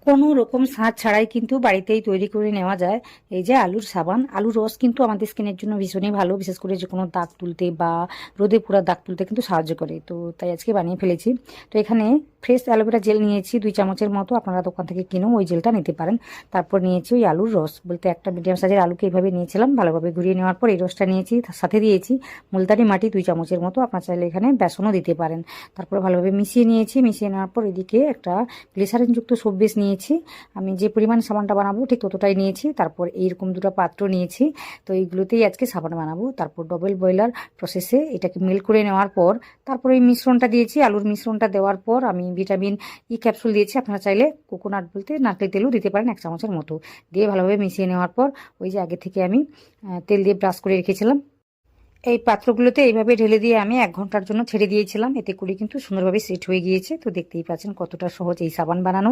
কোনো রকম ছাঁচ ছাড়াই কিন্তু বাড়িতেই তৈরি করে নেওয়া যায় এই যে আলুর সাবান। আলুর রস কিন্তু আমাদের স্কিনের জন্য ভীষণই ভালো, বিশেষ করে যে কোনো দাগ তুলতে বা রোদে পুরা দাগ তুলতে কিন্তু সাহায্য করে। তো তাই আজকে বানিয়ে ফেলেছি। তো এখানে ফ্রেশ অ্যালোভেরা জেল নিয়েছি 2 চামচের মতো, আপনারা দোকান থেকে কিনেও ওই জেলটা নিতে পারেন। তারপর নিয়েছি ওই আলুর রস, বলতে একটা মিডিয়াম সাইজের আলুকে এইভাবে নিয়েছিলাম, ভালোভাবে ঘুরিয়ে নেওয়ার পর এই রসটা নিয়েছি, তার সাথে দিয়েছি মুলতানি মাটি 2 চামচের মতো, আপনার চাইলে এখানে বেসনও দিতে পারেন। তারপর ভালোভাবে মিশিয়ে নিয়েছি। মিশিয়ে নেওয়ার পর এদিকে একটা গ্লিসারিনযুক্ত সোপ বেস নিয়েছি, আমি যে পরিমাণ সাবানটা বানাবো ঠিক ততটাই নিয়েছি। তারপর এইরকম দুটো পাত্র নিয়েছি, তো এইগুলোতেই আজকে সাবান বানাবো। তারপর ডবল বয়লার প্রসেসে এটাকে মেল্ট করে নেওয়ার পর তারপর এই মিশ্রণটা দিয়েছি। আলুর মিশ্রণটা দেওয়ার পর আমি ভিটামিন ই ক্যাপসুল দিয়েছি, আপনারা চাইলে কোকোনাট বলতে নারকেল তেলও দিতে পারেন 1 চামচের মতো, দিয়ে ভালোভাবে মিশিয়ে নেওয়ার পর ওই যে আগে থেকে আমি তেল দিয়ে ব্রাশ করে রেখেছিলাম এই পাত্রগুলোতে এইভাবে ঢেলে দিয়ে আমি 1 ঘন্টার জন্য ছেড়ে দিয়েছিলাম। এতে করে কিন্তু সুন্দরভাবে সেট হয়ে গিয়েছে। তো দেখতেই পাচ্ছেন কতটা সহজ এই সাবান বানানো।